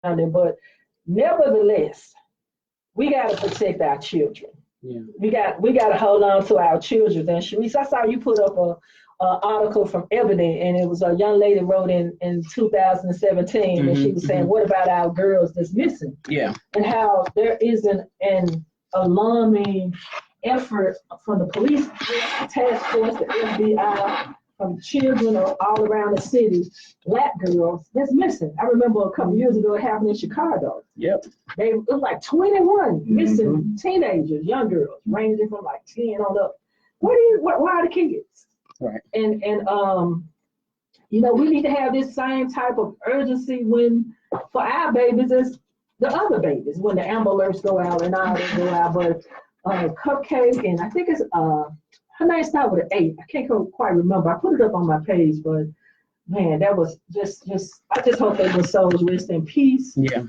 But nevertheless, we got to protect our children. Yeah. We got to hold on to our children. And Cherisse, I saw you put up a article from Evident, and it was a young lady wrote in 2017, and she was saying, what about our girls that's missing? Yeah. And how there is an alarming effort from the police task force, the FBI, from children all around the city, Black girls that's missing. I remember a couple years ago it happened in Chicago. Yep. It was like 21 missing teenagers, young girls, ranging from like 10 on up. Why are the kids? Right. And you know, we need to have this same type of urgency for our babies as the other babies, when the Amber Alerts go out and all that go out. But Cupcake, and I think it's her name started with an 8. I can't quite remember. I put it up on my page, but man, that was just I just hope that their souls rest in peace. Yeah.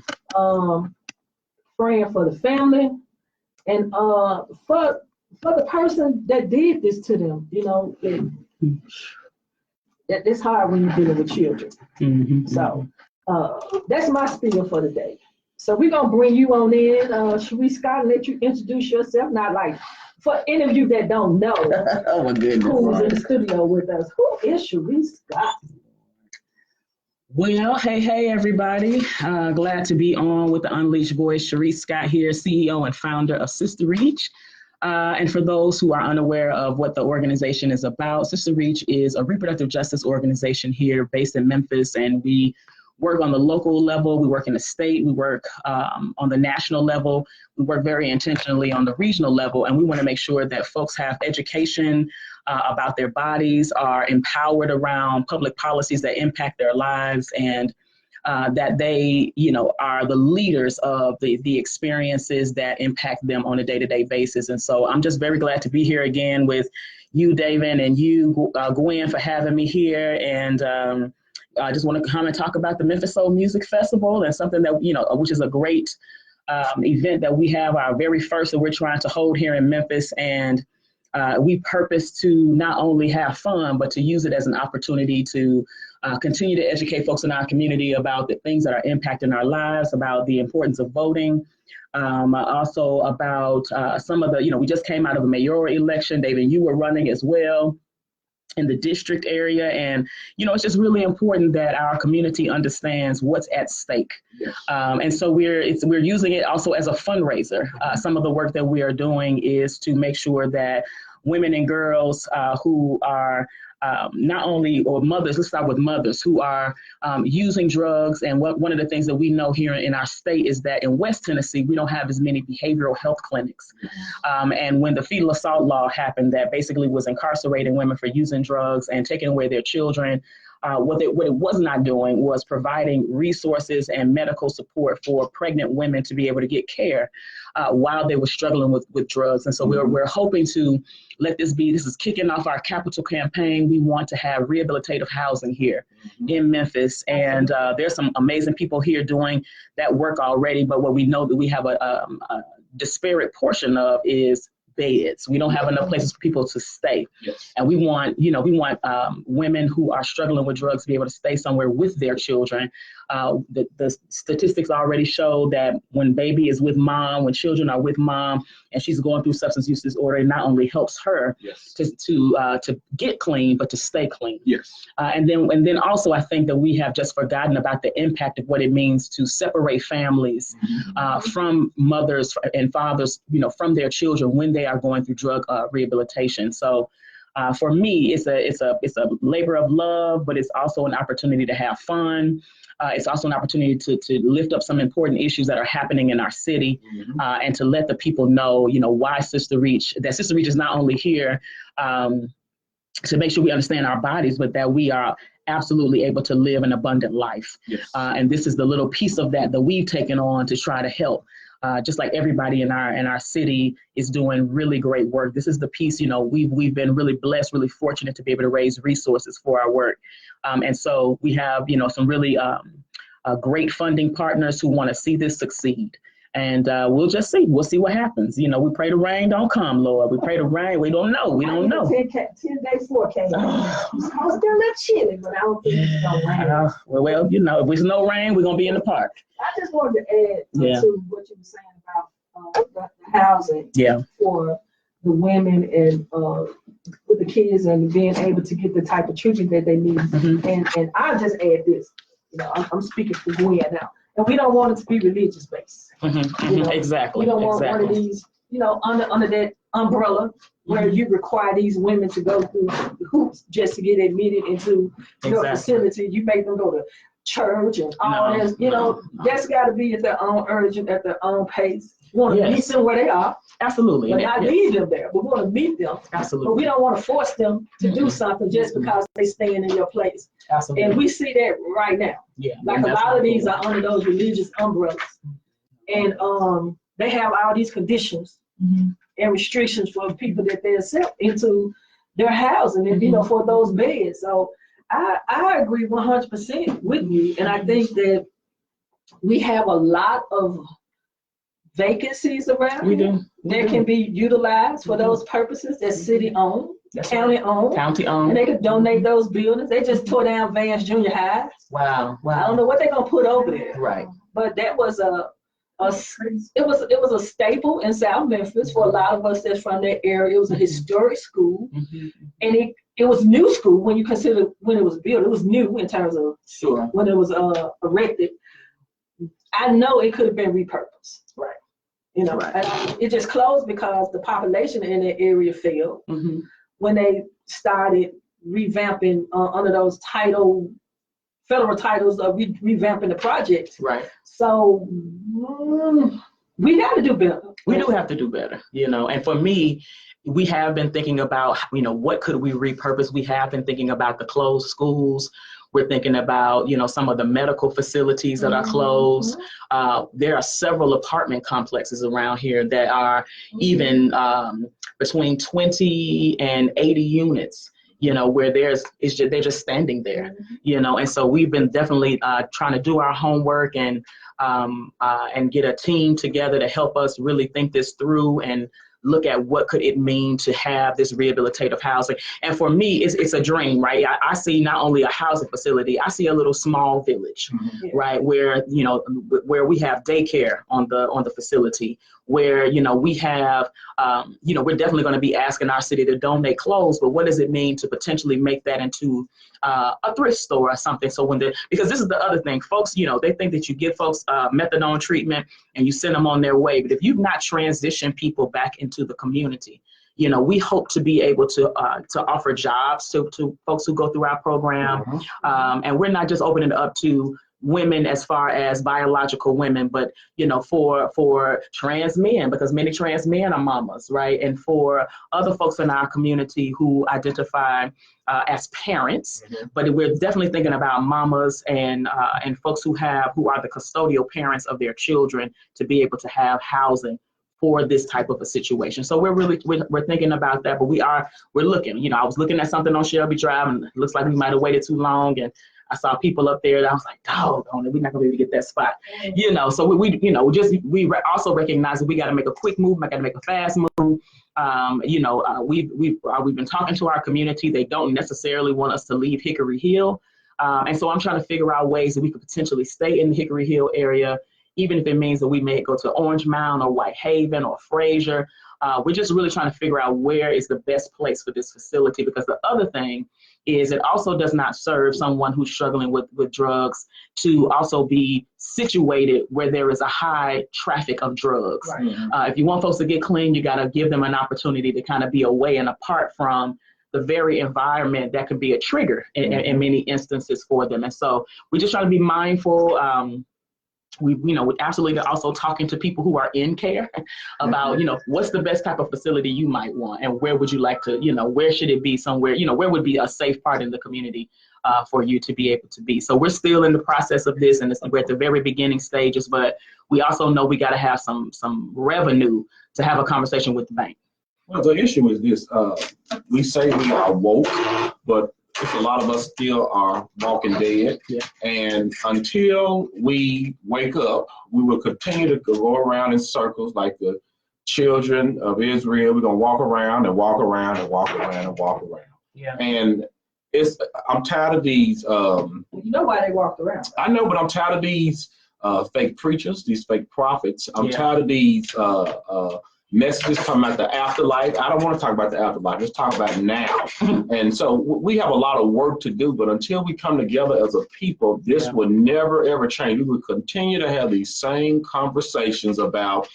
Praying for the family and for the person that did this to them. You know, it's hard when you're dealing with children. So that's my spiel for the day. So we're gonna bring you on in, Cherisse Scott, and let you introduce yourself. Not like for any of you that don't know, oh my goodness, who's in the studio with us. Who is Cherisse Scott? Well, hey, everybody. Glad to be on with the Unleashed Voice. Cherisse Scott here, CEO and founder of SisterReach's. And for those who are unaware of what the organization is about, SisterReach's is a reproductive justice organization here based in Memphis, and we work on the local level, we work in the state, we work on the national level, we work very intentionally on the regional level, and we want to make sure that folks have education about their bodies, are empowered around public policies that impact their lives, and that they, you know, are the leaders of the experiences that impact them on a day-to-day basis. And so I'm just very glad to be here again with you, David, and you, Gwen, for having me here. And I just want to come and talk about the Memphis Soul Music Festival, and something that, you know, which is a great event that we have, our very first that we're trying to hold here in Memphis. And we purpose to not only have fun, but to use it as an opportunity to continue to educate folks in our community about the things that are impacting our lives, about the importance of voting, also about some of the, you know, we just came out of a mayoral election. David, you were running as well in the district area. And, you know, it's just really important that our community understands what's at stake. Yes. And so we're using it also as a fundraiser. Some of the work that we are doing is to make sure that women and girls who are not only, or mothers, let's start with mothers who are using drugs. And one of the things that we know here in our state is that in West Tennessee, we don't have as many behavioral health clinics. And when the fetal assault law happened, that basically was incarcerating women for using drugs and taking away their children, what it was not doing was providing resources and medical support for pregnant women to be able to get care while they were struggling with drugs. And so we're hoping to let this is kicking off our capital campaign. We want to have rehabilitative housing here in Memphis. And there's some amazing people here doing that work already. But what we know that we have a disparate portion of is beds. We don't have enough places for people to stay. Yes. And we want women who are struggling with drugs to be able to stay somewhere with their children. The statistics already show that when baby is with mom, when children are with mom, and she's going through substance use disorder, it not only helps her to get clean, but to stay clean. Yes. And then also I think that we have just forgotten about the impact of what it means to separate families from mothers and fathers, you know, from their children when they are going through drug rehabilitation. So for me, it's a labor of love, but it's also an opportunity to have fun. It's also an opportunity to lift up some important issues that are happening in our city, and to let the people know, you know, why SisterReach is not only here to make sure we understand our bodies, but that we are absolutely able to live an abundant life. Yes. And this is the little piece of that we've taken on to try to help. Just like everybody in our city is doing really great work. This is the piece, you know, we've been really blessed, really fortunate to be able to raise resources for our work. And so we have, you know, some really great funding partners who want to see this succeed. And we'll just see. We'll see what happens. You know, we pray the rain don't come, Lord. We pray the rain. We don't know. We don't know. 10-day forecast. It's still a little chilly, but I don't think it's going to rain. Well, you know, if there's no rain, we're going to be in the park. I just wanted to add to what you were saying about the housing for the women and with the kids and being able to get the type of treatment that they need. And I'll just add this. You know, I'm speaking for Gwen now. And we don't want it to be religious based. You know? Exactly. We don't want one of these, you know, under that umbrella where you require these women to go through the hoops just to get admitted into your facility. You make them go to church and all this. You know, that's got to be at their own urgent, at their own pace. We want to meet them where they are. Absolutely. But not leave them there. We want to meet them. Absolutely. But we don't want to force them to do something just because they staying in your place. Absolutely. And we see that right now. Yeah. Like a lot of these are under those religious umbrellas. And they have all these conditions and restrictions for people that they accept into their housing and, you know, for those beds. So I agree 100% with you. And I think that we have a lot of vacancies around. We do. That can be utilized for those purposes. That's city owned, county owned. County owned. And they could donate those buildings. They just tore down Vance Junior High. Wow. I don't know what they're gonna put over there. Right. But that was it was a staple in South Memphis for a lot of us that's from that area. It was a historic school, and it was new school when you consider when it was built. It was new in terms of when it was erected. I know it could have been repurposed. Right. You know, it just closed because the population in that area fell when they started revamping under those federal titles of revamping the project. Right. So we got to do better. We do have to do better, you know. And for me, we have been thinking about, you know, what could we repurpose? We have been thinking about the closed schools. We're thinking about, you know, some of the medical facilities that are closed. There are several apartment complexes around here that are even between 20 and 80 units, you know, where they're just standing there, you know. And so we've been definitely trying to do our homework and get a team together to help us really think this through and look at what could it mean to have this rehabilitative housing. And for me, it's a dream, right? I see not only a housing facility, I see a little small village, right? Where, you know, where we have daycare on the facility, where, you know, we have, you know, we're definitely going to be asking our city to donate clothes, but what does it mean to potentially make that into a thrift store or something? So because this is the other thing, folks, you know, they think that you give folks methadone treatment and you send them on their way. But if you've not transitioned people back into the community, you know, we hope to be able to offer jobs to folks who go through our program. And we're not just opening it up to women as far as biological women, but, you know, for trans men, because many trans men are mamas, right? And for other folks in our community who identify as parents, but we're definitely thinking about mamas and folks who are the custodial parents of their children to be able to have housing for this type of a situation. So we're thinking about that, but we're looking. You know, I was looking at something on Shelby Drive, and it looks like we might have waited too long, and I saw people up there that I was like, doggone it, we're not gonna be able to get that spot. You know, so we also recognize that we got to make a quick move, we got to make a fast move. You know, we've been talking to our community. They don't necessarily want us to leave Hickory Hill, and so I'm trying to figure out ways that we could potentially stay in the Hickory Hill area, even if it means that we may go to Orange Mound or Whitehaven or Fraser. We're just really trying to figure out where is the best place for this facility, because the other thing is it also does not serve someone who's struggling with drugs to also be situated where there is a high traffic of drugs. Right. If you want folks to get clean, you got to give them an opportunity to kind of be away and apart from the very environment that could be a trigger in many instances for them. And so we just try to be mindful. We're absolutely also talking to people who are in care about, you know, what's the best type of facility you might want, and where would you like to, you know, where should it be somewhere, you know, where would be a safe part in the community for you to be able to be. So we're still in the process of this, and we're at the very beginning stages, but we also know we got to have some revenue to have a conversation with the bank. Well, the issue is this, we say we are woke, but Just a lot of us still are walking dead. Yeah. And until we wake up, we will continue to go around in circles like the children of Israel. We're going to walk around and walk around and walk around and walk around. Yeah. And I'm tired of these. You know why they walked around. I know, but I'm tired of these fake preachers, these fake prophets. I'm Yeah. tired of these messages talking about the afterlife. I don't want to talk about the afterlife. Let's talk about now. And so we have a lot of work to do, but until we come together as a people, this will never, ever change. We will continue to have these same conversations about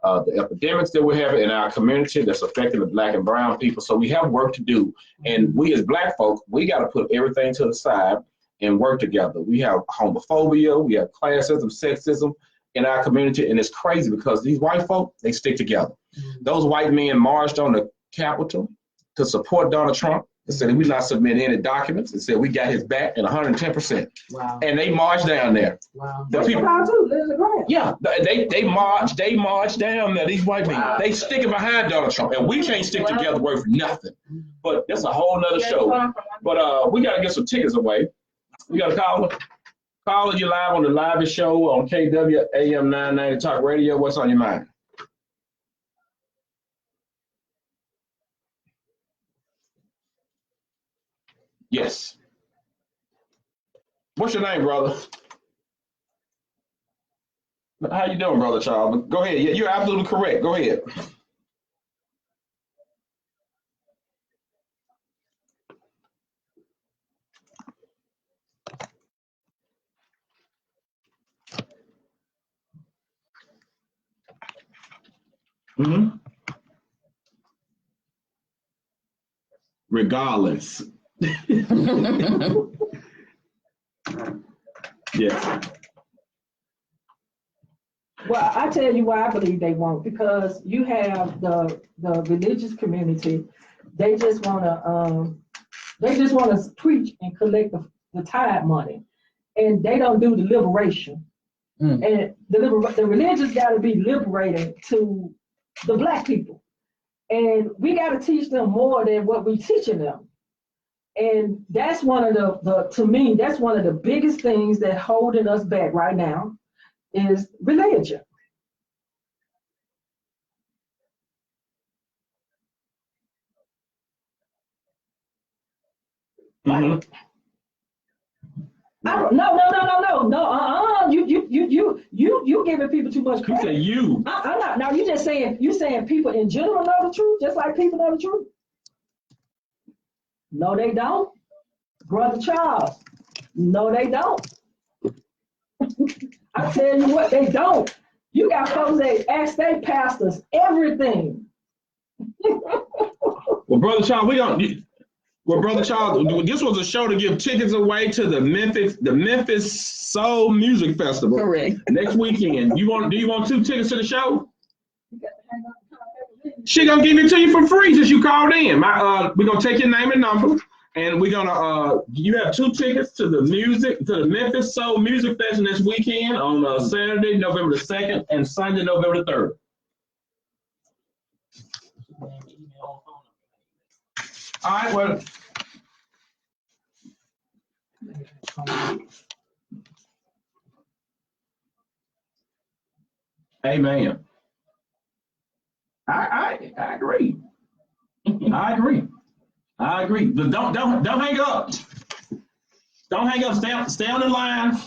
the epidemics that we're having in our community that's affecting the Black and brown people. So we have work to do. And we as Black folk, we got to put everything to the side and work together. We have homophobia, we have classism, sexism in our community, and it's crazy because these white folk, they stick together. Those white men marched on the Capitol to support Donald Trump. They said we're not submitting any documents. They said we got his back at 110%. Wow. And they marched down there. Wow. The people, Yeah. they marched down there. These white people, they sticking behind Donald Trump, and we can't stick together worth nothing. But that's a whole nother show. But we got to get some tickets away. We got a caller. Caller, you live on the livest show on KW AM 990 Talk Radio. What's on your mind? Yes. What's your name, brother? How you doing, brother Charles? Go ahead. Yeah, you're absolutely correct. Go ahead. Mm-hmm. Regardless. Yeah. Well, I tell you why I believe they won't, because you have the religious community. They just want to preach and collect the tithe money, and they don't do the liberation. And the religious got to be liberated to the Black people, and we got to teach them more than what we're teaching them. And that's one of to me, that's one of the biggest things that holding us back right now is religion. Mm-hmm. No. You giving people too much credit. You say you. I'm not. Now you saying people in general know the truth, just like people know the truth. No, they don't. Brother Charles. No, they don't. I tell you what, they don't. You got folks that ask their pastors everything. Well, Brother Charles, Brother Charles, this was a show to give tickets away to the Memphis Soul Music Festival. Correct. Next weekend. Do you want 2 tickets to the show? She gonna give it to you for free since you called in. We're gonna take your name and number, and we're gonna you have 2 tickets to the Memphis Soul Music Festival this weekend on Saturday, November the 2nd, and Sunday, November the 3rd. All right, well. Amen. I agree. I agree. But don't hang up. Don't hang up. Stay on the line.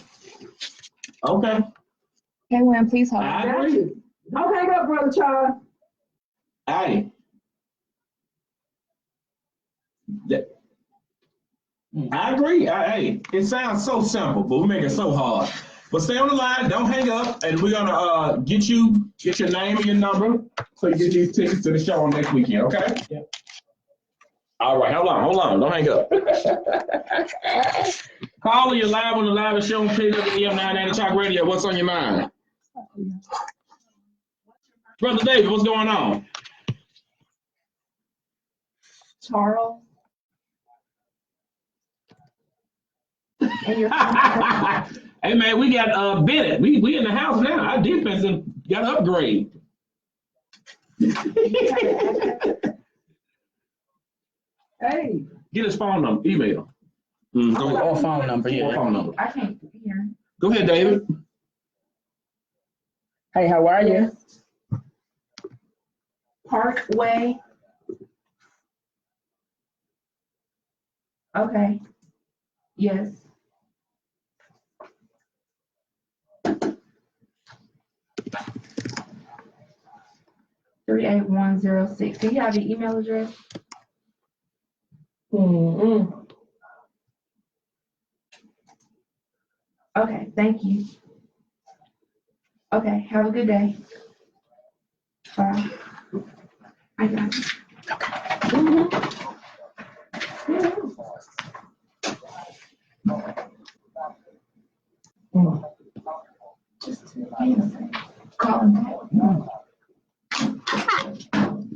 Okay. Okay, Wham, please hold. I agree. Don't hang up, Brother Charles. Hey. I agree. Hey, it sounds so simple, but we make it so hard. But stay on the line, don't hang up, and we're gonna get your name and your number so you get these tickets to the show on next weekend, okay? Yep. All right, hold on, don't hang up. Caller, you're live on the live show on KWM 990 Talk Radio. What's on your mind? Brother David, what's going on? Charles. And your Hey man, we got Bennett. We in the house now. Our defense got an upgrade. Hey. Get his phone number, email. Or phone number, Or yeah. phone number. I can't hear. Go ahead, David. Hey, how are you? Parkway. Okay. Yes. $38106. Do you have the email address? Okay, thank you. Okay, have a good day. Bye. I got it. Just call him back.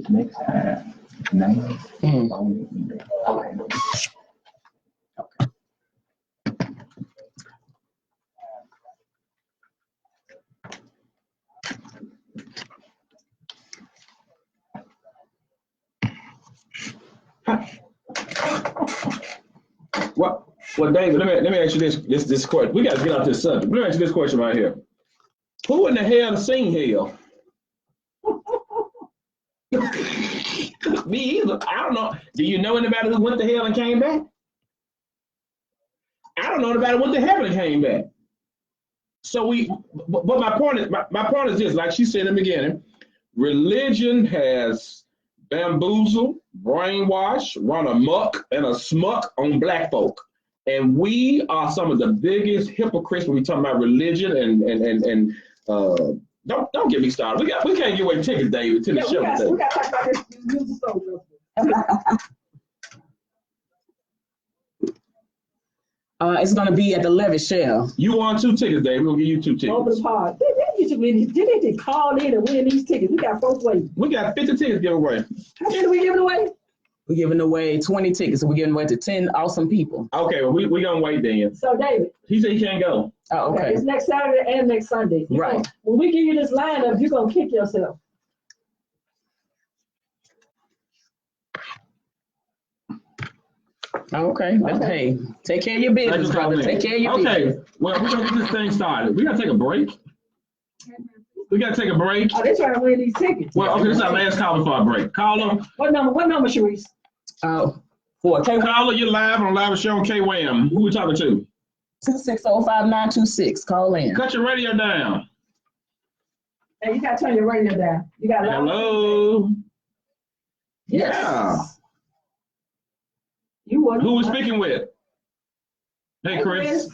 Next time. Name. Okay. Well, David, let me ask you this question. We got to get off this subject. Let me ask you this question right here. Who in the hell has seen hell? Me either. I don't know. Do you know anybody who went to hell and came back? I don't know anybody who went to heaven and came back. So but my point is this, like she said in the beginning, religion has bamboozled, brainwashed, run amok and a smuck on black folk. And we are some of the biggest hypocrites when we talk about religion and don't get me started. We can't give away tickets, David, to the show today. We got to talk about this music song. It's gonna be at the Levitt Shell. You want 2 tickets, David? We'll give you 2 tickets. Over the pod. They need to call in and win these tickets. We got folks waiting. We got 50 tickets to give away. How many are we giving away? We're giving away 20 tickets. So we're giving away to 10 awesome people. Okay, well, we gonna wait then. So, David. He said he can't go. Oh, okay. It's next Saturday and next Sunday. Right. When we give you this lineup, you're going to kick yourself. Okay. Hey, take care of your business, brother. Take care of your business. Okay, well, we're going to get this thing started. We got to take a break. We got to take a break. Oh, they're trying to win these tickets. Well, okay, this is our last call before our break. Call them. What number, Cherisse? For K Caller, you're live on a live show on KWAM. Who we talking to? 2605926. Call in. Cut your radio down. Hey, you got to turn your radio down. You got Hello. Yes. Yeah. You want Who we speaking with? Hey, Chris.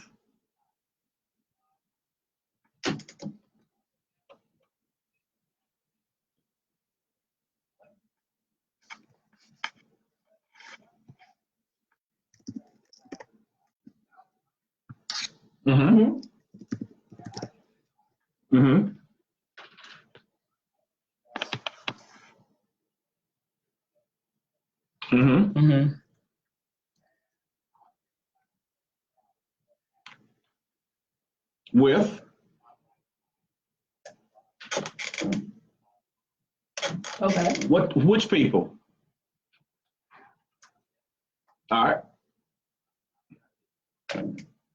Mm-hmm. Mm-hmm. Mm-hmm. Mm-hmm. With? Okay. Which people? All right.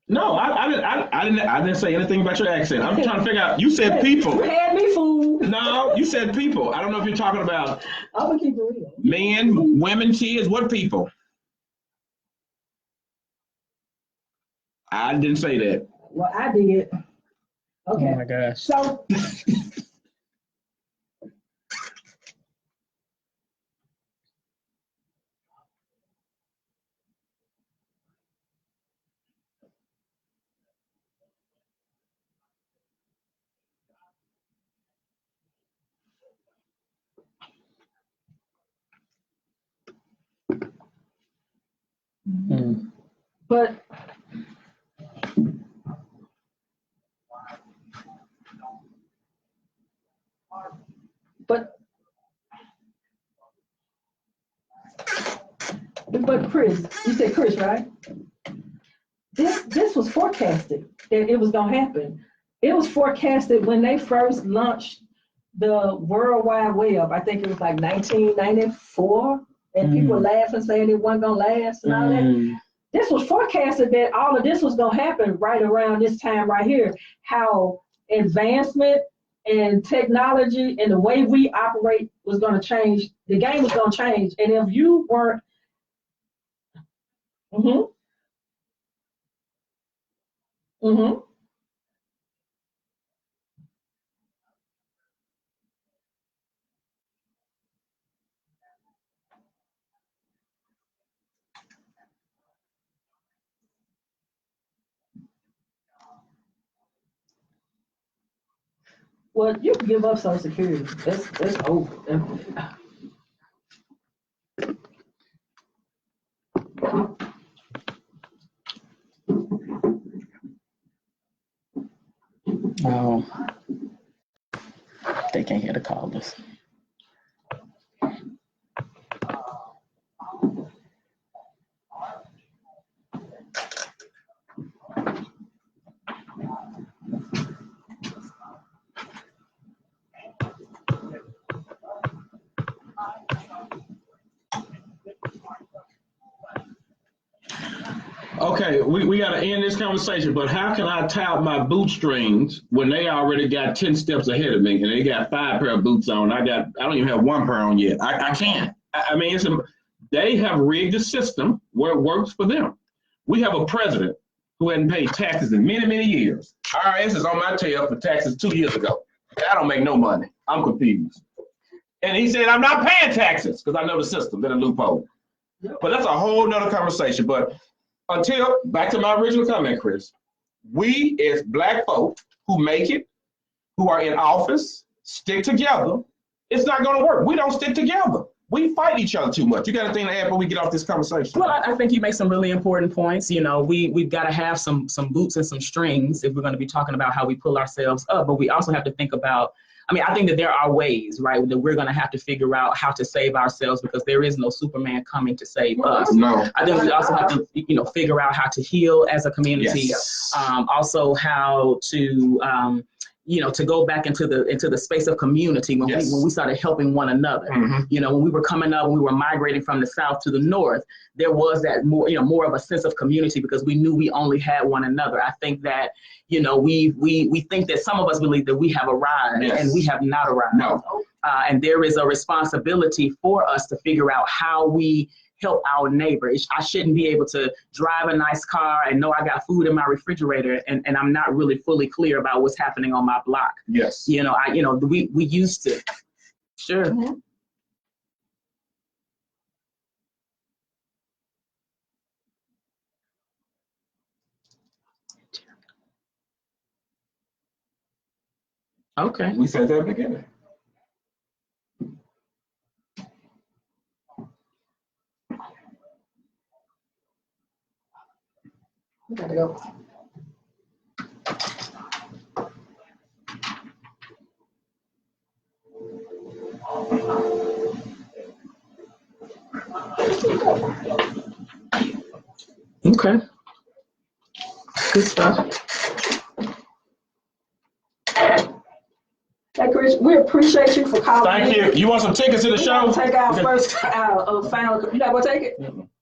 No, I didn't say anything about your accent. I'm trying to figure out. You said people. You had me fooled. No, you said people. I don't know if you're talking about I'm gonna keep it real. men, women, kids. What people? I didn't say that. Well, I did. Okay. Oh my gosh. So. Mm. But Chris, you said Chris, right? This was forecasted that it was gonna happen. It was forecasted when they first launched the World Wide Web. I think it was like 1994, and people were laughing saying it wasn't gonna last and all that. this was forecasted that all of this was going to happen right around this time right here. How advancement and technology and the way we operate was going to change. The game was going to change. And if you weren't, well, you can give up Social Security. That's over. Oh, they can't hear the callers. Okay, we got to end this conversation, but how can I tie up my bootstrings when they already got 10 steps ahead of me and they got 5 pair of boots on? I don't even have 1 pair on yet. I can't. I mean, they have rigged the system where it works for them. We have a president who hadn't paid taxes in many, many years. IRS is on my tail for taxes 2 years ago. I don't make no money. I'm confused. And he said, I'm not paying taxes because I know the system, been a loophole. But that's a whole nother conversation. But until, back to my original comment, Chris, we as Black folk who make it, who are in office, stick together, it's not going to work. We don't stick together. We fight each other too much. You got anything to add before we get off this conversation? Well, I think you make some really important points. You know, we've got to have some boots and some strings if we're going to be talking about how we pull ourselves up. But we also have to think about, I mean, I think that there are ways, right, that we're going to have to figure out how to save ourselves because there is no Superman coming to save us. No. I think we also have to, figure out how to heal as a community. Yes. Also how to, to go back into the space of community when we started helping one another. When we were coming up, when we were migrating from the South to the North, there was that more of a sense of community because we knew we only had one another. I think that, we think that some of us believe that we have arrived and we have not arrived. No. And there is a responsibility for us to figure out how we help our neighbor. I shouldn't be able to drive a nice car and know I got food in my refrigerator and I'm not really fully clear about what's happening on my block. Yes. We used to. Sure. Mm-hmm. Okay. We said that at the beginning. We gotta go. Okay. Good stuff. Hey, Chris, we appreciate you for calling. Thank you. You want some tickets to the show? Take our first final. You not gonna take it?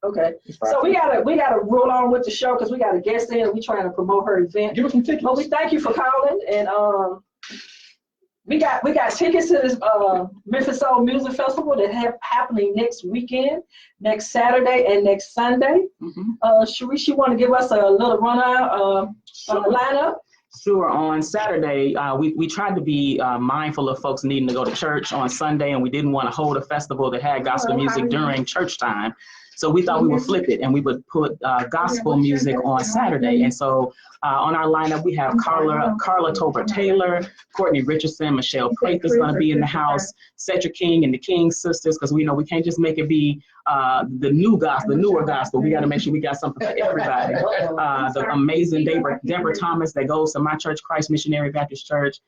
Okay. So we gotta roll on with the show because we got a guest in and we trying to promote her event. Give us some tickets. But we thank you for calling and we got tickets to this Memphis Soul Music Festival that happening next weekend, next Saturday and next Sunday. Cherisse, you want to give us a little rundown on the lineup? Sure. On Saturday, we tried to be mindful of folks needing to go to church on Sunday, and we didn't want to hold a festival that had gospel music during church time. So we thought we would flip it and we would put gospel music on Saturday. And so on our lineup, we have Carla Tober Taylor, Courtney Richardson, Michelle Prath is going to be in the house, Cedric King and the King Sisters, because we know we can't just make it be the newer gospel. We got to make sure we got something for everybody. The amazing Deborah Thomas that goes to my church, Christ Missionary Baptist Church.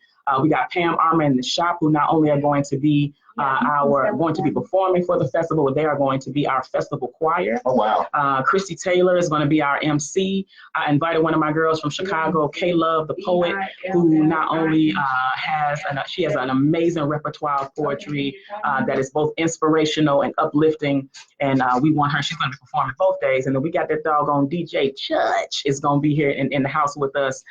We got Pam Armour in the shop, who not only are going to be going to be performing for the festival, but they are going to be our festival choir. Oh, wow. Christy Taylor is going to be our MC. I invited one of my girls from Chicago, K Love, the poet, who not only has an amazing repertoire of poetry that is both inspirational and uplifting. And we want her, she's going to be performing both days. And then we got that doggone DJ Church is going to be here in the house with us.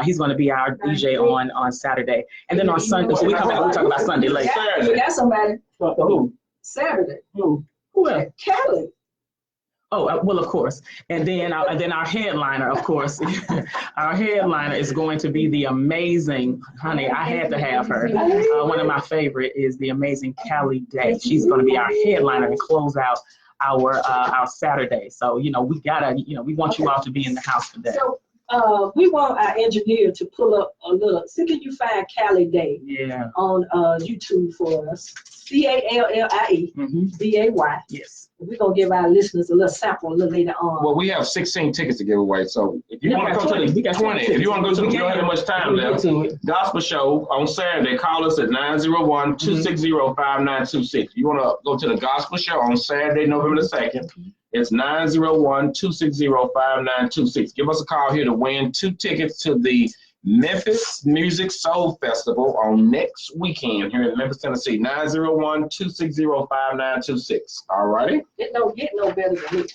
He's going to be our DJ on Saturday. And then on Sunday, so we talk about Sunday later. We got somebody. Who? Saturday. Who else? Kelly. Oh, well, of course. And then our headliner, of course, our headliner is going to be the amazing, honey, I had to have her. One of my favorite is the amazing Callie Day. She's going to be our headliner and close out our Saturday. So, we want you all to be in the house today. So we want our engineer to pull up a little, see can you find Callie Day on YouTube for us. CALLIE DAY. Yes. We're going to give our listeners a little sample a little later on. Well, we have 16 tickets to give away. So if you want to go to the 20, if you want to go to we don't have much time left. Gospel show on Saturday, call us at 901-260-5926. You want to go to the gospel show on Saturday, November the 2nd. It's 901-260-5926. Give us a call here to win 2 tickets to the Memphis Music Soul Festival on next weekend here in Memphis, Tennessee. 901-260-5926. All righty? Get no better than this.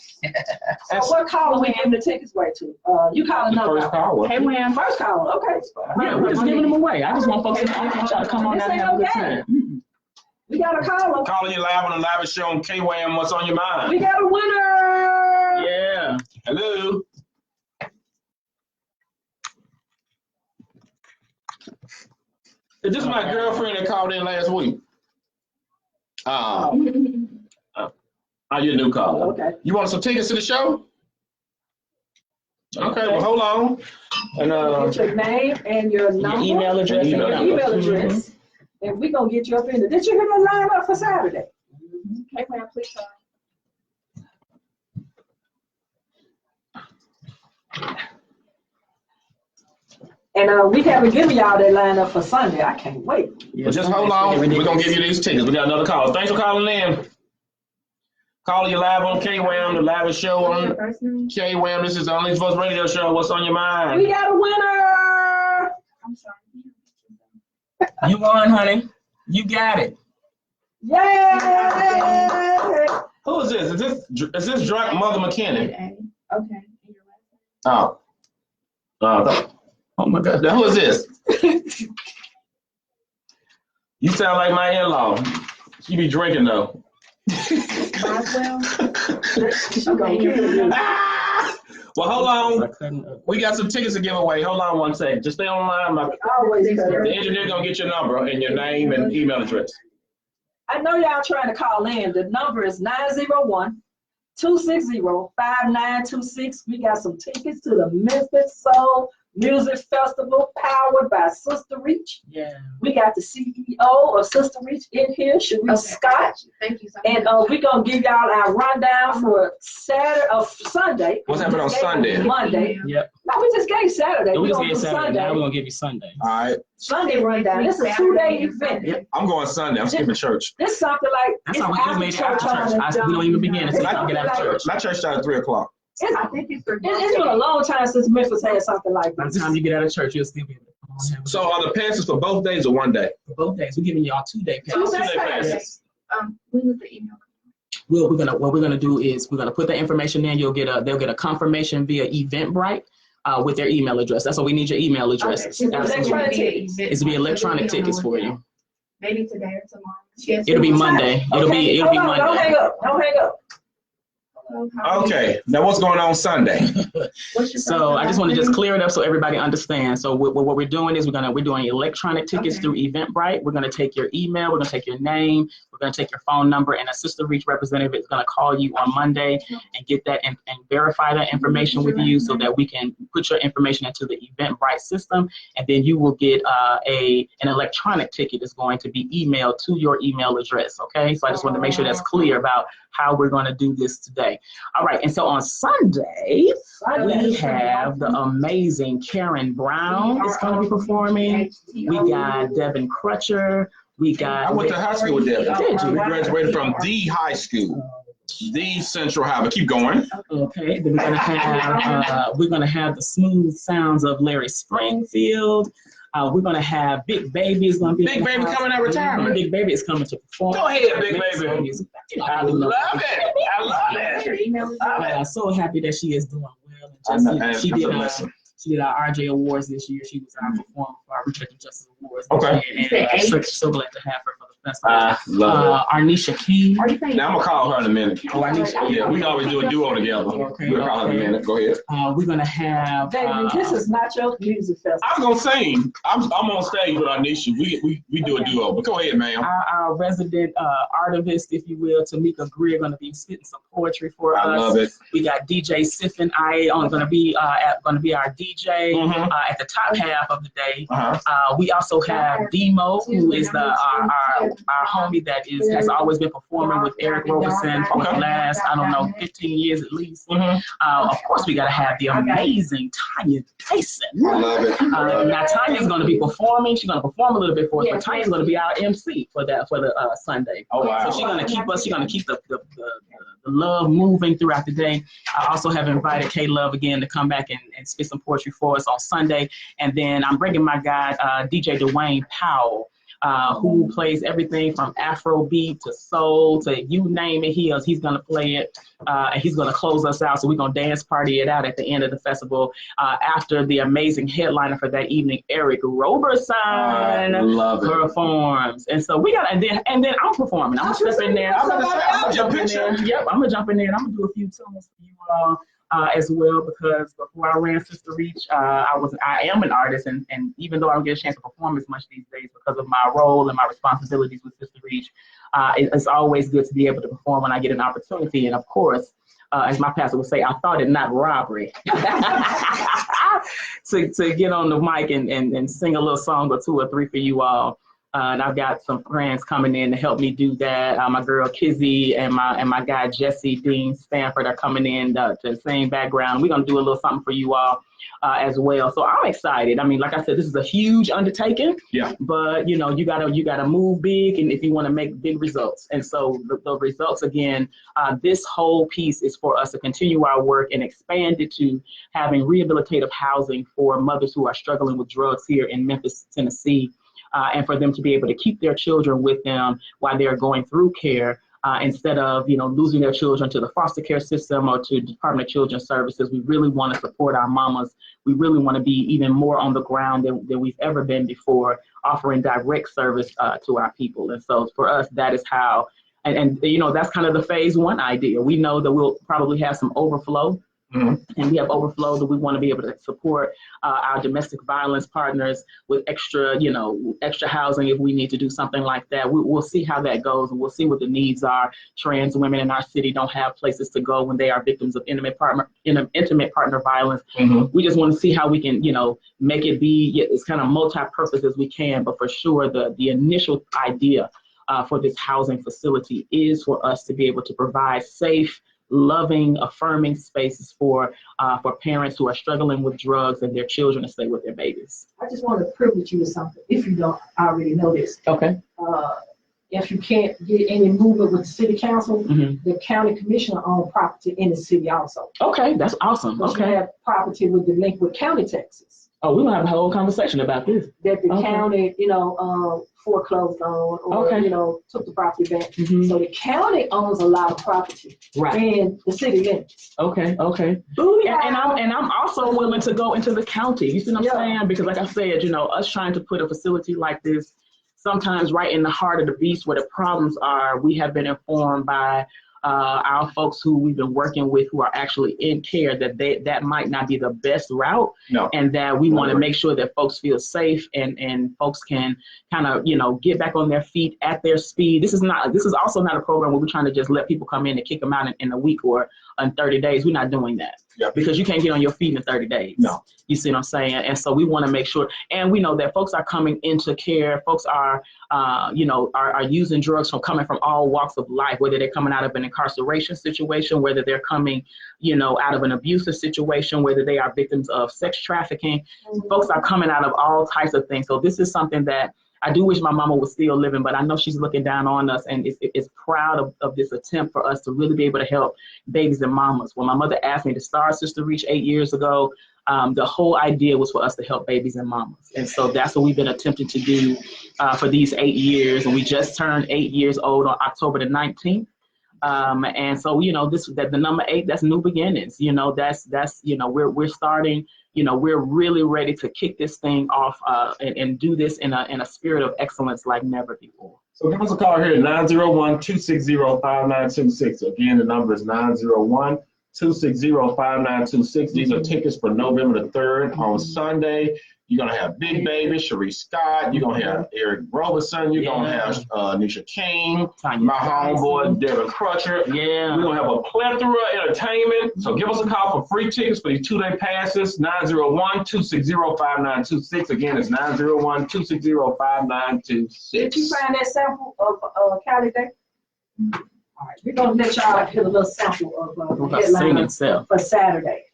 So what call are we giving the tickets away to? You call another first call. Hey, man, first call. Okay. Yeah, we're just giving them away. I just want folks to come on down and have a good time. We got a caller. Calling you live on the live show on KWAM. What's on your mind? We got a winner. Yeah. Hello. Is this my girlfriend that called in last week? Your new caller. Okay. You want some tickets to the show? Okay, well, hold on. And get your name and your number. Your email address. And your email address. And we're going to get you up in there. Did you hear the line up for Saturday? Okay, ma'am, please call. And we haven't given y'all that lineup for Sunday. I can't wait. But just hold on. We're going to give you these tickets. We got another caller. Thanks for calling in. Calling you live on KWAM, the live show on KWAM. This is the Unleashed Voice Radio Show. What's on your mind? We got a winner. I'm sorry. You won, honey. You got it. Yay! Who is this? Is this drunk Mother McKinney? Okay. Oh. Oh my God. Now, who is this? You sound like my in-law. She be drinking though. Well, hold on. We got some tickets to give away. Hold on one second. Just stay online. The engineer gonna get your number and your name and email address. I know y'all trying to call in. The number is 901-260-5926. We got some tickets to the Memphis Soul Music Festival powered by SisterReach. Yeah. We got the CEO of SisterReach in here, Cherisse Scott. Thank you so much. And we're going to give y'all our rundown for Sunday. What's happening on Sunday? Monday. Yep. No, we just gave Saturday. We just gonna gave do Saturday. Now we're going to give you Sunday. All right. Sunday rundown. This is a 2-day event. Yep. I'm going Sunday. I'm skipping church. This is something like That's how we just made it after church. We don't even begin until we get out of church. My church started at 3 o'clock. It's been a long time since Memphis had something like By this. the time you get out of church, you'll still be able to come on. So are the passes for both days or one day? For both days, we're giving y'all 2-day passes. 2-day passes. When was the email? What we're gonna do is we're gonna put the information in. They'll get a confirmation via Eventbrite with their email address. That's what we need, your email address. Okay. It's to be electronic tickets for you. Maybe today or tomorrow. It'll be Monday. It'll be Monday. Don't hang up. Don't hang up. Okay, now what's going on Sunday? So I just want to just clear it up so everybody understands. So what we're doing is we're doing electronic tickets through Eventbrite. We're gonna take your email, we're gonna take your name, we're We're going to take your phone number, and a Sister Reach representative is going to call you on Monday and get that and verify that information with you so that we can put your information into the Eventbrite system, and then you will get an electronic ticket that's going to be emailed to your email address, okay? So I just want to make sure that's clear about how we're going to do this today. All right, and so on Sunday, we have the amazing Karen Brown is going to be performing. We got Devin Crutcher. We got. I went to high school with Devin. Did you? We graduated from the high school, the Central High. But keep going. Okay, then we're gonna have the smooth sounds of Larry Springfield. We're gonna have Big Baby is gonna be. Big Baby coming out of retirement. Big Baby is coming to perform. Go ahead, Big Baby. I love it. I love it. I'm so happy that she is doing well. And she did our RJ Awards this year. She was our performer for our Reproductive Justice Awards. Okay. And so glad to have her for the festival. I love it. Arnisha Key. Now I'm gonna call her in a minute. Oh, Arnisha. Yeah, we always do a duo together. Okay, We'll call her in a minute. Go ahead. We're gonna have. David, this is not your music festival. I'm gonna sing. I'm on stage with Arnisha. We do a duo. But go ahead, ma'am. Our resident artivist, if you will, Tamika Greer, going to be spitting some poetry for us. I love it. We got DJ Siffin going to be our DJ at the top half of the day. We also have Demo, who is our homie that has always been performing with Eric Roberson for the last 15 years at least. Of course, we got to have the amazing Tanya Tyson. I love it. Now Tanya's going to be performing. She's going to perform a little bit for us, but Tanya's going to be our MC for the Sunday. Oh wow! So she's going to keep us. She's going to keep the love moving throughout the day. I also have invited K Love again to come back and spit some poetry for us on Sunday, and then I'm bringing my guy DJ Dwayne Powell. Who plays everything from Afrobeat to soul to you name it. He's gonna play it, and he's gonna close us out. So we're gonna dance party it out at the end of the festival after the amazing headliner for that evening, Eric Roberson, performs. And so we got, and then I'm performing. I'm gonna step in there. I'm gonna jump in there. Yep, I'm gonna jump in there and I'm gonna do a few tunes for you all. As well, because before I ran Sister Reach, I am an artist, and even though I don't get a chance to perform as much these days because of my role and my responsibilities with Sister Reach, it's always good to be able to perform when I get an opportunity. And of course, as my pastor would say, I thought it not robbery to get on the mic and sing a little song or two or three for you all. And I've got some friends coming in to help me do that. My girl Kizzy and my guy Jesse Dean Stanford are coming in to the same background. We're gonna do a little something for you all as well. So I'm excited. I mean, like I said, this is a huge undertaking. Yeah. But you gotta move big, and if you want to make big results. And so the results again, this whole piece is for us to continue our work and expand it to having rehabilitative housing for mothers who are struggling with drugs here in Memphis, Tennessee. And for them to be able to keep their children with them while they're going through care, instead of losing their children to the foster care system or to Department of Children's Services. We really want to support our mamas. We really want to be even more on the ground than we've ever been before, offering direct service to our people. And so for us, that is how, and that's kind of the phase one idea. We know that we'll probably have some overflow. Mm-hmm. And we have overflow that we want to be able to support our domestic violence partners with extra housing if we need to do something like that. We'll see how that goes, and we'll see what the needs are. Trans women in our city don't have places to go when they are victims of intimate partner violence. Mm-hmm. We just want to see how we can, make it be as kind of multi-purpose as we can. But for sure, the initial idea for this housing facility is for us to be able to provide safe, loving, affirming spaces for parents who are struggling with drugs and their children to stay with their babies. I just want to privilege you with something, if you don't already know this. Okay. If you can't get any movement with the city council, mm-hmm. the county commissioner owns property in the city also. Okay, that's awesome. Okay. You have property with the link with county taxes. Oh, we're gonna have a whole conversation about this. That the county, foreclosed on, or took the property back. Mm-hmm. So the county owns a lot of property, right, in the city limits. Okay. And I'm also willing to go into the county. You see what I'm saying? Because like I said, us trying to put a facility like this, sometimes right in the heart of the beast where the problems are, we have been informed by our folks who we've been working with who are actually in care, that might not be the best route. No. And that we want to make sure that folks feel safe and folks can kind of, get back on their feet at their speed. This is also not a program where we're trying to just let people come in and kick them out in a week or in 30 days. We're not doing that. Yeah. Because you can't get on your feet in 30 days. No. You see what I'm saying? And so we want to make sure, and we know that folks are coming into care. Folks are using drugs coming from all walks of life, whether they're coming out of an incarceration situation, whether they're coming, out of an abusive situation, whether they are victims of sex trafficking. Folks are coming out of all types of things. So this is something that I do wish my mama was still living, but I know she's looking down on us and is proud of this attempt for us to really be able to help babies and mamas. When my mother asked me to start Sister Reach 8 years ago, the whole idea was for us to help babies and mamas. And so that's what we've been attempting to do for these 8 years. And we just turned 8 years old on October the 19th. And so, the number 8, that's new beginnings. We're starting, we're really ready to kick this thing off and do this in a spirit of excellence like never before. So give us a call here at 901-260-5926. Again, the number is 901-260-5926. These are tickets for November the 3rd on Sunday. You're going to have Big Baby, Cherisse Scott. You're going to have Eric Roberson. You're going to have Nisha King, my homeboy, Devin Crutcher. Yeah. We're going to have a plethora of entertainment. So give us a call for free tickets for these 2-day passes, 901-260-5926. Again, it's 901-260-5926. Did you find that sample of Cali Day? All right, we're going to let y'all get a little sample of the headline for Saturday.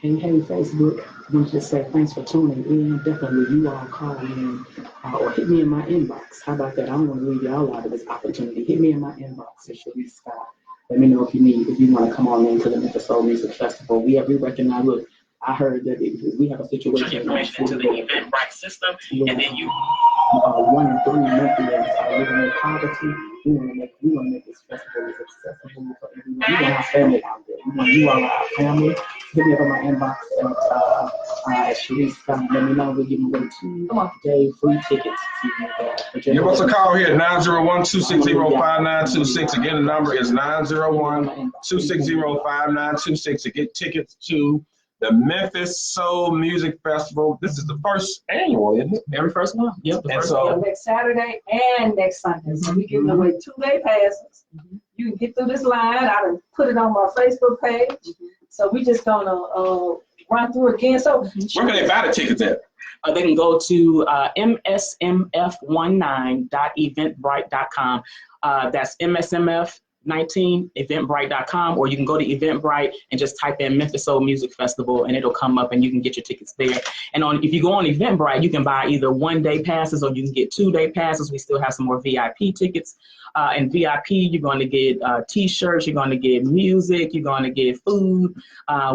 And hey, Facebook, we just say thanks for tuning in. Definitely, you all call in or hit me in my inbox. How about that? I don't want to leave y'all out of this opportunity. Hit me in my inbox at Cherisse Scott. Let me know if you want to come on into the Memphis Soul Music Festival. We recognize. Look, I heard that we have a situation. Turn information into the Eventbrite system, and then you. 1 in 3 Memphians are living in poverty. We want to make this festival as accessible for everyone. We want our family out there. We want you all our family. Hit me up on my inbox at Cherisse. Let me know. We're giving away 2-day free tickets. Give us a call here at 901-260-5926. Again, the number is 901-260-5926 to get tickets to the Memphis Soul Music Festival. This is the first annual, isn't it? Every first one. Yep. Next Saturday and next Sunday. So we're giving away 2-day passes. You can get through this line. I done put it on my Facebook page. So we just gonna run through again. So where can they buy the tickets at? They can go to msmf19.eventbrite.com. That's msmf19eventbrite.com, or you can go to Eventbrite and just type in Memphis Soul Music Festival and it'll come up and you can get your tickets there. And if you go on Eventbrite, you can buy either 1-day passes or you can get 2-day passes. We still have some more VIP tickets. And VIP, you're going to get t-shirts, you're going to get music, you're going to get food.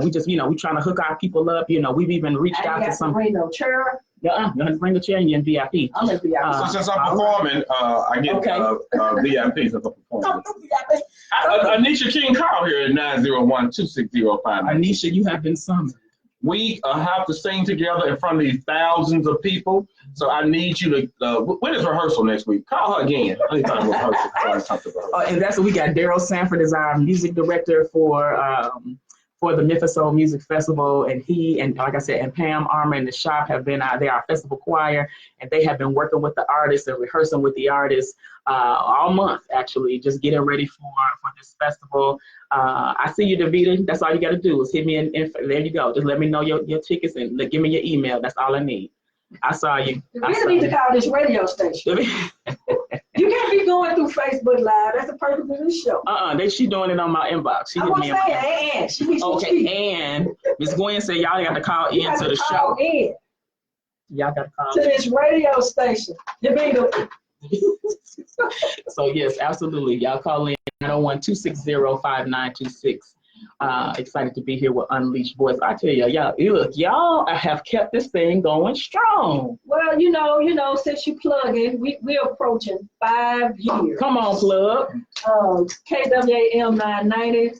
We just, we're trying to hook our people up. We've even reached out to some. Bring no chair. Yeah, you have to bring the chair and you're in VIP. I'm in VIP. So since I'm performing, I get VIP since I'm performing. Anisha King, call here at 901-260-5926. Anisha, you have been summoned. We have to sing together in front of these thousands of people. So I need you to, when is rehearsal next week? Call her again. And that's what we got. Daryl Sanford is our music director for the Memphis Soul Music Festival. And he, and like I said, and Pam Armour and the shop have been, they are festival choir, and they have been working with the artists and rehearsing with the artists all month, actually, just getting ready for this festival. I see you, Davita. That's all you got to do is hit me in. There you go. Just let me know your tickets and give me your email. That's all I need. I saw you. We need to call this radio station. You can't be going through Facebook Live. That's the purpose of this show. She doing it on my inbox. She hit me and Ms. Gwen said y'all got to call in to the show. Y'all got to call to this radio station. So yes, absolutely. Y'all call in 901-260-5926. Excited to be here with Unleashed Voice. I tell you, y'all have kept this thing going strong. Well, since you plug in, we're approaching 5 years. Come on, plug. KWAM 990.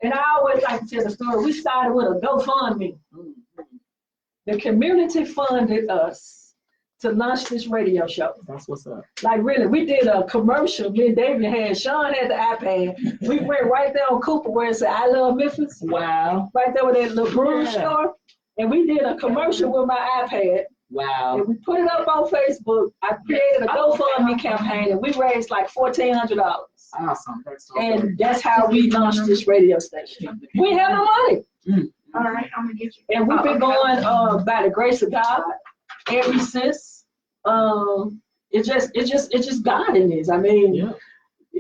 And I always like to tell the story. We started with a GoFundMe. The community funded us to launch this radio show. That's what's up. Like really, we did a commercial. Me and David had, Sean had the iPad. We went right there on Cooper where it said, I love Memphis. Wow. Right there with that little brewery Yeah. store. And we did a commercial with my iPad. Wow. And we put it up on Facebook. I created a GoFundMe campaign and we raised like $1,400. Awesome. That's so good. And that's how we launched this radio station. We have no money. All right, I'm gonna get you. And we've been going by the grace of God ever since. It's just God in this. I mean, Yeah.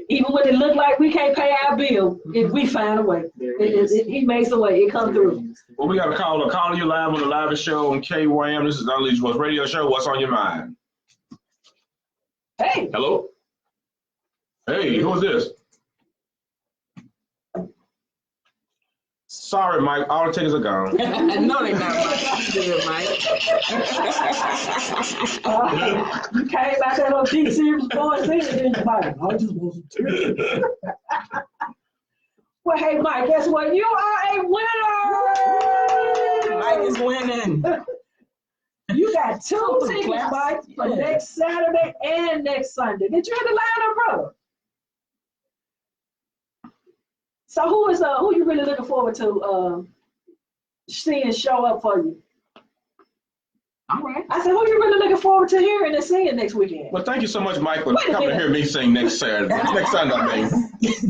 even when it looked like we can't pay our bill, we find a way. He makes a way. It comes through. Well, we got a caller calling you live on the live show on KWAM. This is Unleashed Voice Radio Show. What's on your mind? Hey, Hello? Hey, who is this? Sorry, Mike. All the tickets are gone. No, they're not, Mike. Good, Mike. you came out that little deep serious voice in and then you're like, I just want some tickets. Well, hey, Mike, guess what? You are a winner! Mike is winning. You got 2 tickets, Mike, for next Saturday and next Sunday. Did you hear the lineup, brother? So who you really looking forward to seeing show up for you? All right. I said, who you really looking forward to hearing and seeing next weekend? Well, thank you so much, Mike, for Wait a coming to minute. hear me sing next Saturday. Next Sunday, I mean.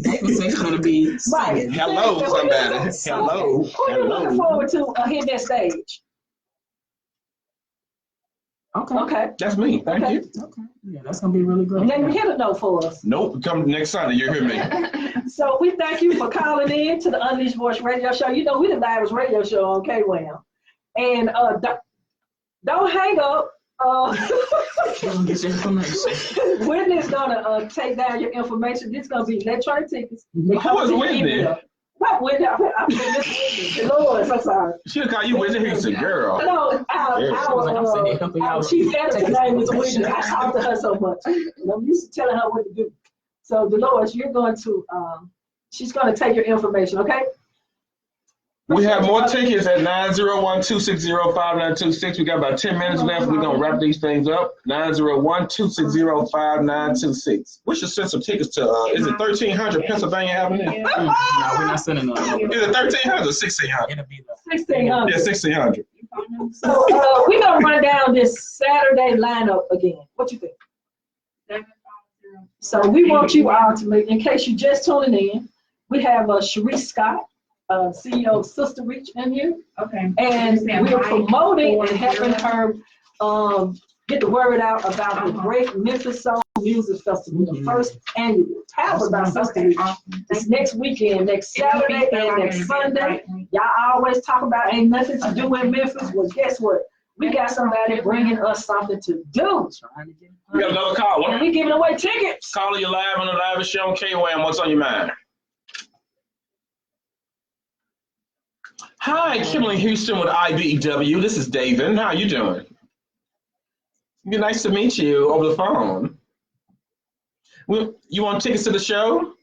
David said going to be Mike, singing. Hello, somebody. Hello. Who you looking Hello. forward to hitting that stage? Okay. Okay. That's me. Thank Okay. you. Okay. Yeah, that's going to be really good. Let me hit a note for us. Nope. Come next Sunday. You hear me. So we thank you for calling in to the Unleashed Voice Radio Show. You know, we the live radio show on KWAM. And don't hang up. Get your information. Whitney's gonna take down your information. This is gonna be electronic tickets. Who is Whitney? Not Whitney. I'm Whitney. Dolores, I'm sorry. She'll call you Whitney Houston, girl. No, our chief editor name is Whitney. I talk to her so much. I'm used to telling her what to do. So Dolores, you're going to she's gonna take your information, okay? We have more tickets at 901-260-5926. We got about 10 minutes left. We're going to wrap these things up. 901-260-5926. We should send some tickets to, is it 1300 Pennsylvania Avenue? No, we're not sending them. Is it 1300 or 1600? It'll be the 1600. Yeah, 1600. So we're gonna run down this Saturday lineup again. What you think? So we want you all to make, in case you just tuning in, we have Cherisse Scott, CEO of SisterReach's in here. Okay. And we're promoting and helping her get the word out about the Great Memphis Soul Music Festival, the first annual. Tell us about SisterReach's. It's next weekend, next Saturday and next Sunday. Y'all always talk about ain't nothing to do in Memphis. Well, guess what? We got somebody bringing us something to do. We got another caller. And we giving away tickets. Caller, you live on the live show on KWAM. What's on your mind? Hi, Kimberly Houston with IBEW. This is David. How you doing? It'd be nice to meet you over the phone. Well, you want tickets to the show?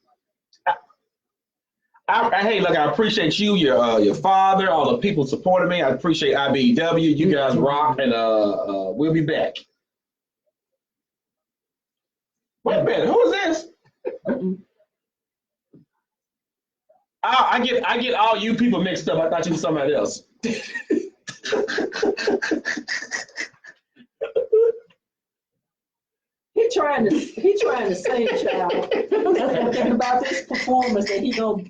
Hey, look, I appreciate you, your father, all the people supporting me. I appreciate IBEW. You guys rock, and we'll be back. Wait a minute, who is this? I get all you people mixed up. I thought you were somebody else. He trying to sing, child. Thinking about this performance that he gonna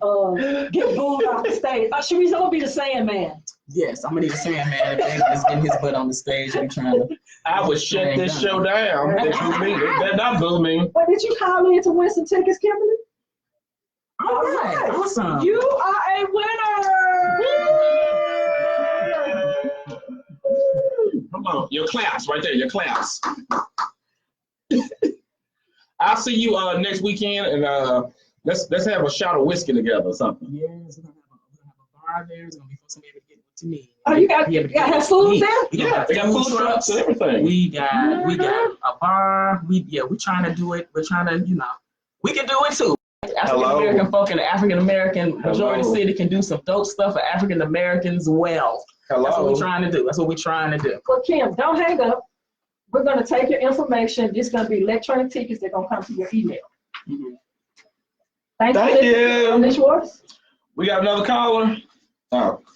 get booed off the stage. Cherisse gonna be the Sandman. Yes, I'm gonna need a Sandman if David is getting his butt on the stage and trying to. I would shut this show down. They boo me. They better not boo me. But did you call in to win some tickets, Kimberly? All right, awesome. You are a winner. Come on, your claps right there. Your claps. I'll see you next weekend, and let's have a shot of whiskey together or something. Yes, we're gonna have a bar there. It's gonna be for somebody to get what you need. Oh, you got have food there? Yeah, they got food trucks and everything. We got a bar. We're trying to do it. We're trying to, we can do it too. African-American folk in the African-American majority Hello. city can do some dope stuff for African-Americans well. Hello. That's what we're trying to do. That's what we're trying to do. Well, Kim, don't hang up. We're gonna take your information. It's gonna be electronic tickets. They're gonna come to your email. Mhm. Thank you. Ms. Schwartz? We got another caller.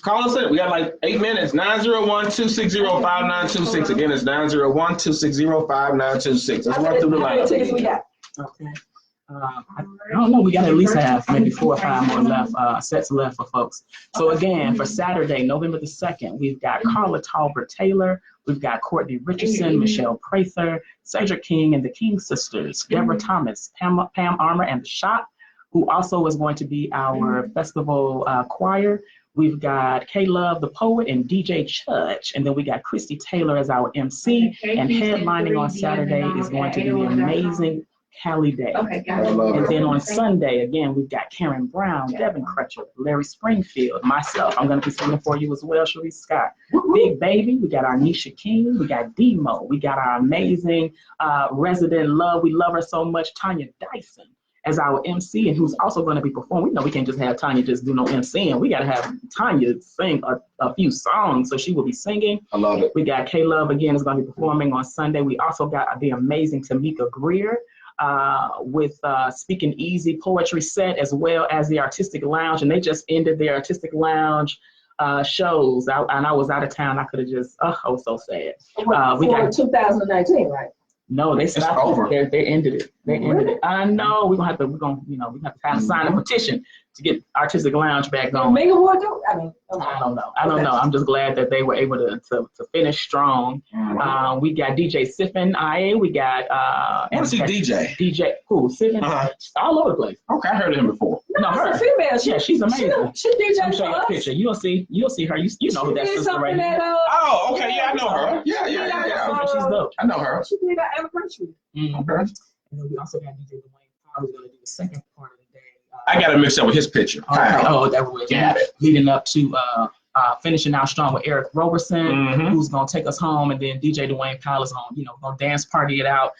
Call us in. We got like 8 minutes. 901-260-5926. Again, it's 901-260-5926. Let's run through the How many tickets we line. got? Okay. I don't know. We got at least have maybe 4 or 5 more left, sets left for folks. So again, for Saturday, November the 2nd, we've got Carla Talbert Taylor, we've got Courtney Richardson, Michelle Prather, Cedric King and the King Sisters, Deborah Thomas, Pam Armour and the Shop, who also is going to be our festival choir. We've got K-Love the Poet and DJ Chudge, and then we got Christy Taylor as our MC, and headlining on Saturday is going to be the amazing Callie Day. Okay, got I love it. And then on Sunday, again, we've got Karen Brown, Devin Crutcher, Larry Springfield, myself. I'm going to be singing for you as well, Cherisse Scott. Big Baby, we got our Nisha King, we got Demo, we got our amazing resident love. We love her so much, Tanya Dyson as our MC, and who's also going to be performing. We know we can't just have Tanya just do no MCing. We got to have Tanya sing a few songs, so she will be singing. I love it. We got K-Love again is going to be performing on Sunday. We also got the amazing Tamika Greer with Speaking Easy poetry set, as well as the Artistic Lounge, and they just ended their Artistic Lounge shows. And I was out of town. I could have just, I was so sad. We got- got 2019, right? No, they stopped. over. They ended it. They ended Really? it. I know. We have to kind of sign a petition to get Artistic Lounge back going. Mega War, do? I mean, I don't know. I'm just glad that they were able to finish strong. We got DJ Siffin, we got I want to see DJ. DJ who Siffin, all over the place. Okay, I heard of him before. No, her her. female. Yeah, she's amazing. She DJ I'll show you a for us. picture. You'll see her. You know who that She did sister right something here. at, Oh, okay, yeah, I know her. Yeah. She's dope. I know her. She did our anniversary. Mhm. Okay. And then we also got DJ Dwayne Powell, who's going to do the second part of the day. I got to mix up with his picture. That was Got it. leading up to finishing out strong with Eric Roberson, Mhm. who's gonna take us home, and then DJ Dwayne Powell is gonna dance party it out,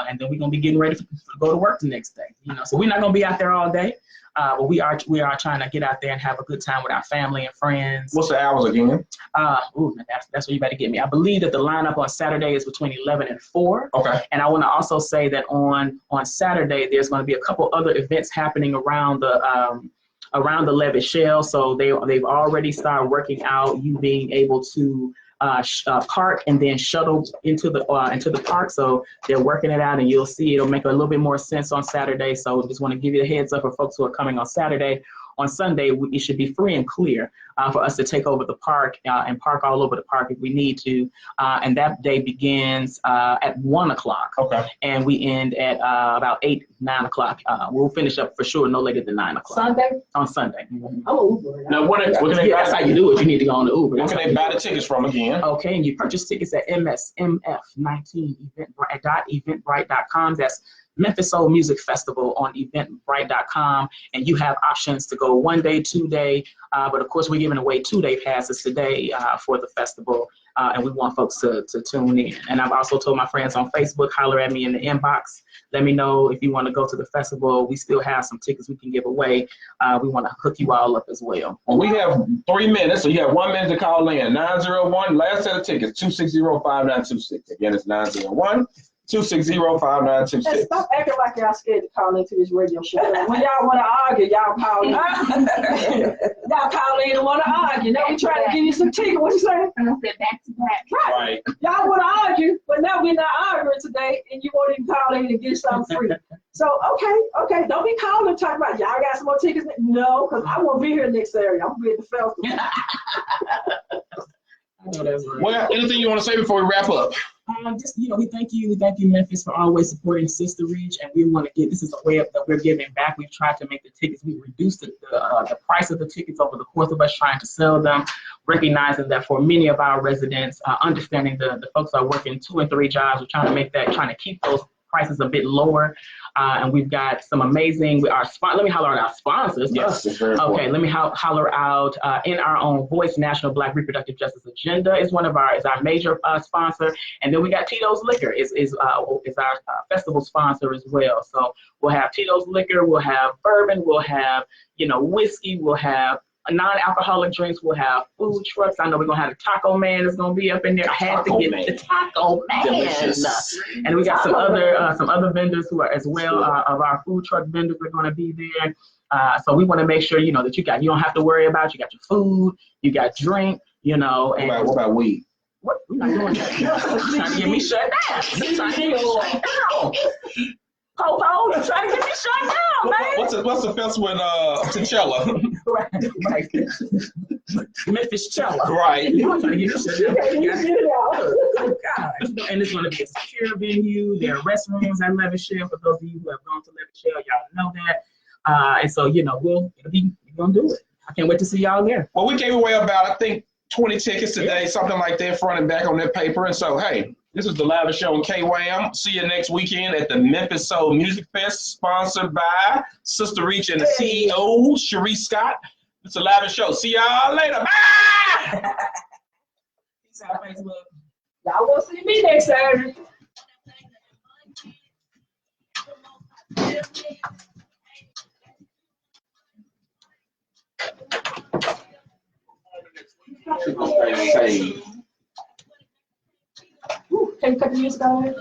and then we're gonna be getting ready to go to work the next day. So we're not gonna be out there all day, but we are trying to get out there and have a good time with our family and friends. What's the hours again? That's where you better get me. I believe that the lineup on Saturday is between 11 and 4. Okay. And I want to also say that on Saturday, there's going to be a couple other events happening around the Levitt Shell. So they've already started working out you being able to park and then shuttle into the park. So they're working it out, and you'll see it'll make a little bit more sense on Saturday. So just want to give you the heads up for folks who are coming on Saturday. On Sunday, it should be free and clear for us to take over the park and park all over the park if we need to. And that day begins at 1 o'clock. Okay. And we end at about 9 o'clock. We'll finish up for sure no later than 9 o'clock. Sunday? On Sunday. I'm an Uber. Now, what can they Yeah, that's how you do it. You need to go on the Uber. Where That's can how they you buy do the it. tickets from again? Okay, and you purchase tickets at msmf19eventbrite.eventbrite.com. That's Memphis Soul Music Festival on eventbrite.com, and you have options to go 1 day, 2 day, but of course we're giving away 2-day passes today for the festival, and we want folks to tune in. And I've also told my friends on Facebook, holler at me in the inbox. Let me know if you want to go to the festival. We still have some tickets we can give away. We want to hook you all up as well. Well, we have 3 minutes, so you have 1 minute to call in. 901, last set of tickets, 260-5926. Again, it's 901-260-5926. Hey, stop acting like y'all scared to call into this radio show. When y'all want to argue, y'all call in. Y'all call in and want to argue. Now we trying to give you some tickets. What you saying? I'm gonna sit back to back. Right. Y'all want to argue, but now we're not arguing today, and you won't even call in and get something free. So, okay. Don't be calling talking about y'all got some more tickets. No, because I won't be here next Saturday. I'm going to be at the festival. I know that's right. Well, anything you want to say before we wrap up? We thank you Memphis for always supporting Sister Reach, and we want to this is a way that we're giving back. We've tried to make the tickets, we reduced the price of the tickets over the course of us trying to sell them, recognizing that for many of our residents, understanding the folks are working 2 and 3 jobs, we're trying to keep those prices a bit lower. And we've got some amazing, let me holler out our sponsors. Yes, it's very Okay, important. let me holler out In Our Own Voice, National Black Reproductive Justice Agenda is our major sponsor. And then we got Tito's Liquor is our festival sponsor as well. So we'll have Tito's Liquor, we'll have bourbon, we'll have, whiskey, we'll have non-alcoholic drinks, we'll have food trucks. I know we're gonna have the Taco Man that's gonna be up in there. I had to get the Taco Man. Delicious. And we got some other vendors who are as well of our food truck vendors are gonna be there. So we want to make sure that you don't have to worry about, you got your food, you got drink, And What about weed? What? We're not doing that. Trying to get me shut down. Trying to get me shut down. Popo, you're trying to get me shut down, man. What's the festival in T'Challa? Right. Memphis Chella. Right. You want to get me shut down? Get it out. Oh, God. And it's going to be a secure venue. There are restrooms at Levitt-Shell. For those of you who have gone to Levitt-Shell, y'all know that. And so, we're going to do it. I can't wait to see y'all there. Well, we gave away about, I think, 20 tickets today, something like that, front and back on that paper. And so, hey, this is the Lavish Show in KWAM. See you next weekend at the Memphis Soul Music Fest, sponsored by Sister Reach and the CEO, Cherisse Scott. It's a Lavish Show. See y'all later. Bye! Peace out, Facebook. Y'all will see me next Saturday. Say, Can you cut the music out?